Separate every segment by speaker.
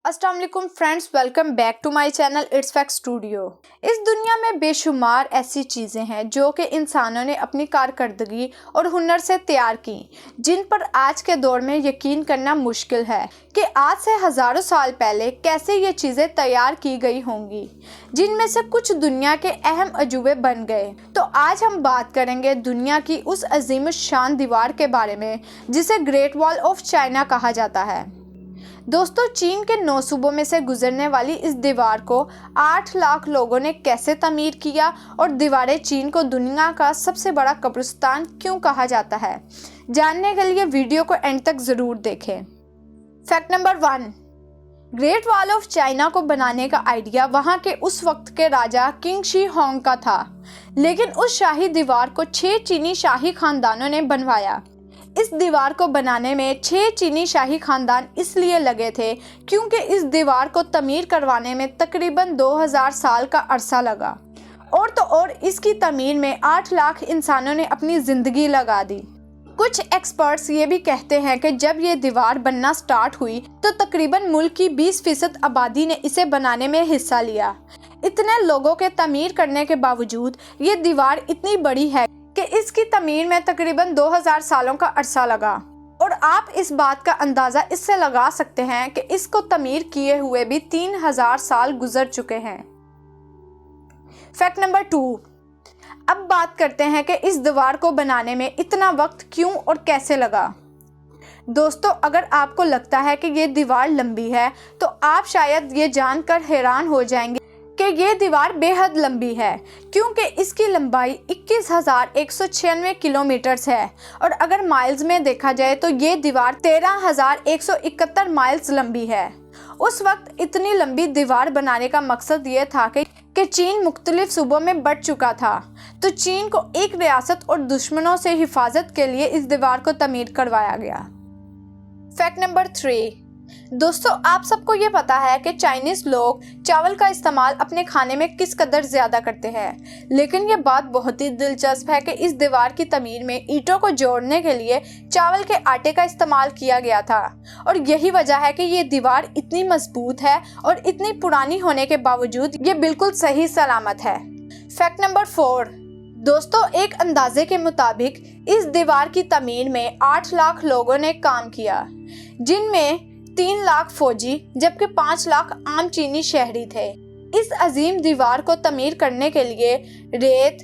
Speaker 1: अस्सलाम वालेकुम friends, welcome back to my channel it's fact studio. इस दुनिया में बेशुमार ऐसी चीज़ें हैं जो कि इंसानों ने अपनी कारकर्दगी और हुनर से तैयार की, जिन पर आज के दौर में यकीन करना मुश्किल है कि आज से हज़ारों साल पहले कैसे ये चीज़ें तैयार की गई होंगी, जिनमें से कुछ दुनिया के अहम अजूबे बन गए। तो आज हम बात करेंगे दुनिया की उस अजीम शान दीवार के बारे में जिसे ग्रेट वॉल ऑफ चाइना कहा जाता है। दोस्तों, चीन के 9 सूबों में से गुजरने वाली इस दीवार को 8 लाख लोगों ने कैसे तमीर किया और दीवारें चीन को दुनिया का सबसे बड़ा कब्रिस्तान क्यों कहा जाता है, जानने के लिए वीडियो को एंड तक ज़रूर देखें। Fact number 1, great wall of China को बनाने का आइडिया वहां के उस वक्त के राजा किंग शी होंग का था, लेकिन उस शाही दीवार को 6 चीनी शाही खानदानों ने बनवाया। इस दीवार को बनाने में 6 चीनी शाही खानदान इसलिए लगे थे क्योंकि इस दीवार को तमीर करवाने में तकरीबन 2000 साल का अरसा लगा और तो और इसकी तमीर में 8 लाख इंसानों ने अपनी ज़िंदगी लगा दी। कुछ एक्सपर्ट्स ये भी कहते हैं कि जब ये दीवार बनना स्टार्ट हुई तो तकरीबन मुल्क की 20% आबादी ने इसे बनाने में हिस्सा लिया। इतने लोगों के तमीर करने के बावजूद ये दीवार इतनी बड़ी है कि इसकी तमीर में तकरीबन 2000 सालों का अरसा लगा और आप इस बात का अंदाज़ा इससे लगा सकते हैं कि इसको तमीर किए हुए भी 3000 साल गुजर चुके हैं। फैक्ट नंबर 2, अब बात करते हैं कि इस दीवार को बनाने में इतना वक्त क्यों और कैसे लगा। दोस्तों, अगर आपको लगता है कि ये दीवार लंबी है तो आप शायद ये जानकर हैरान हो जाएंगे कि ये दीवार बेहद लंबी है, क्योंकि इसकी लंबाई 21,196 किलोमीटर है और अगर माइल्स में देखा जाए तो ये दीवार 13,171 माइल्स लंबी है। उस वक्त इतनी लंबी दीवार बनाने का मकसद ये था कि चीन मुख्तलिफ सूबों में बंट चुका था, तो चीन को एक रियासत और दुश्मनों से हिफाजत के लिए इस दीवार को तमीर करवाया गया। फैक्ट नंबर 3, दोस्तों, आप सबको ये पता है कि चाइनीज लोग चावल का इस्तेमाल अपने खाने में किस कदर ज़्यादा करते हैं, लेकिन ये बात बहुत ही दिलचस्प है कि इस दीवार की तमीर में ईंटों को जोड़ने के लिए चावल के आटे का इस्तेमाल किया गया था और यही वजह है कि ये दीवार इतनी मजबूत है और इतनी पुरानी होने के बावजूद ये बिल्कुल सही सलामत है। फैक्ट नंबर 4, दोस्तों, एक अंदाजे के मुताबिक इस दीवार की तमीर में 8 लाख लोगों ने काम किया, जिनमें 3 लाख फौजी जबकि 5 लाख आम चीनी शहरी थे। इस अजीम दीवार को तमीर करने के लिए रेत,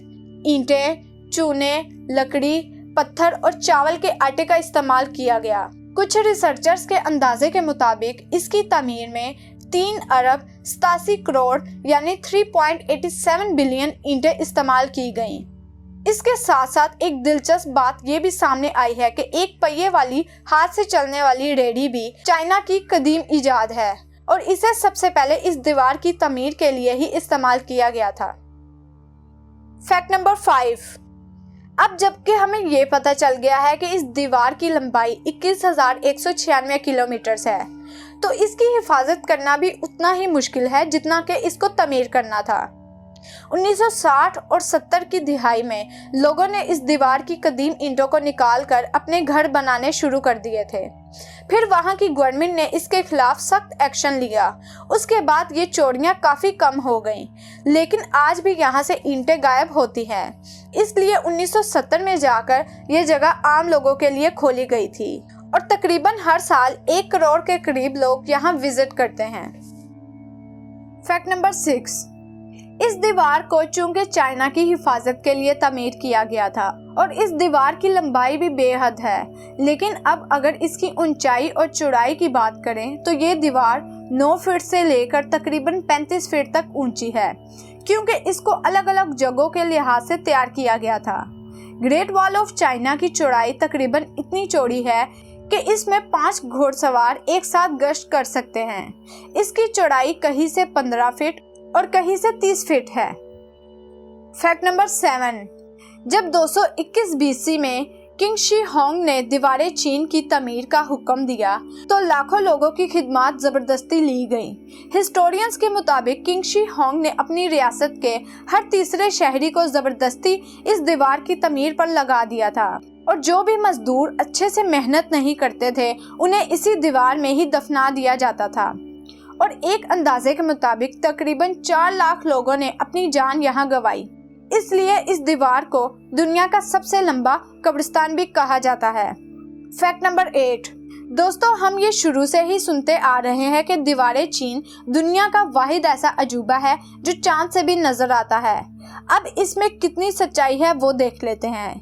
Speaker 1: ईंटें, चूने, लकड़ी, पत्थर और चावल के आटे का इस्तेमाल किया गया। कुछ रिसर्चर्स के अंदाजे के मुताबिक इसकी तमीर में 3 अरब 87 करोड़ यानी 3.87 बिलियन ईंटें इस्तेमाल की गईं। इसके साथ साथ एक दिलचस्प बात ये भी सामने आई है कि एक पहिए वाली हाथ से चलने वाली रेडी भी चाइना की कदीम इजाद है और इसे सबसे पहले इस दीवार की तमीर के लिए ही इस्तेमाल किया गया था। फैक्ट नंबर 5, अब जबकि हमें ये पता चल गया है कि इस दीवार की लंबाई 21,196 किलोमीटर है, तो इसकी हिफाजत करना भी उतना ही मुश्किल है जितना कि इसको तमीर करना था। 1960 और 70 की दिहाई में लोगों ने इस दीवार की कदीम ईंटों को निकालकर अपने घर बनाने शुरू कर दिए थे। फिर वहां की गवर्नमेंट ने इसके खिलाफ सख्त एक्शन लिया। उसके बाद ये चोरियां काफ़ी कम हो गईं, लेकिन आज भी यहाँ से ईंटें गायब होती हैं। इसलिए 1970 में जाकर ये जगह आम लोगों के लिए खोली गई थी और तकरीबन हर साल 1 करोड़ के करीब लोग यहाँ विजिट करते हैं। फैक्ट नंबर 6, इस दीवार को चूंकि चाइना की हिफाजत के लिए तमीर किया गया था और इस दीवार की लंबाई भी बेहद है, लेकिन अब अगर इसकी ऊंचाई और चौड़ाई की बात करें तो ये दीवार 9 फीट से लेकर तकरीबन 35 फीट तक ऊंची है, क्योंकि इसको अलग अलग जगहों के लिहाज से तैयार किया गया था। ग्रेट वॉल ऑफ चाइना की चौड़ाई तकरीबन इतनी चौड़ी है कि इसमें 5 घुड़सवार एक साथ गश्त कर सकते हैं। इसकी चौड़ाई कहीं से 15 फीट और कहीं से 30 फीट है। फैक्ट नंबर 7, जब 221 BC में किंग शी होंग ने दीवारें चीन की तमीर का हुक्म दिया तो लाखों लोगों की खिदमत जबरदस्ती ली गई। हिस्टोरियंस के मुताबिक किंग शी होंग ने अपनी रियासत के हर तीसरे शहरी को जबरदस्ती इस दीवार की तमीर पर लगा दिया था और जो भी मजदूर अच्छे से मेहनत नहीं करते थे उन्हें इसी दीवार में ही दफना दिया जाता था। और एक अंदाजे के मुताबिक तकरीबन 4 लाख लोगों ने अपनी जान यहाँ गंवाई। इसलिए इस दीवार को दुनिया का सबसे लंबा कब्रिस्तान भी कहा जाता है। Fact number 8। दोस्तों, हम ये शुरू से ही सुनते आ रहे हैं कि दीवारें चीन दुनिया का वाहिद ऐसा अजूबा है जो चांद से भी नजर आता है। अब इसमें कितनी सच्चाई है वो देख लेते हैं।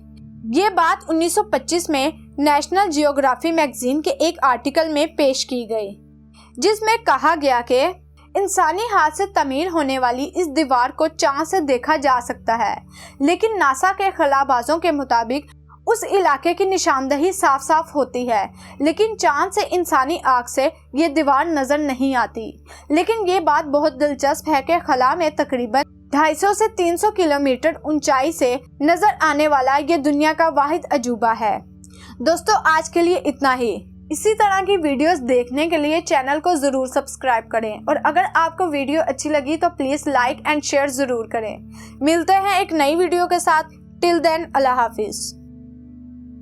Speaker 1: ये बात 1925 में नेशनल जियोग्राफी मैगजीन के एक आर्टिकल में पेश की गई, जिसमें कहा गया कि इंसानी हाथ से तमीर होने वाली इस दीवार को चांद से देखा जा सकता है, लेकिन नासा के खलाबाजों के मुताबिक उस इलाके की निशानदही साफ साफ होती है, लेकिन चांद से इंसानी आँख से ये दीवार नजर नहीं आती। लेकिन ये बात बहुत दिलचस्प है कि खला में तकरीबन 250 से 300 किलोमीटर ऊंचाई से नजर आने वाला ये दुनिया का वाहिद अजूबा है। दोस्तों, आज के लिए इतना ही। इसी तरह की वीडियोस देखने के लिए चैनल को ज़रूर सब्सक्राइब करें और अगर आपको वीडियो अच्छी लगी तो प्लीज़ लाइक एंड शेयर ज़रूर करें। मिलते हैं एक नई वीडियो के साथ। टिल देन, अल्लाह हाफिज़।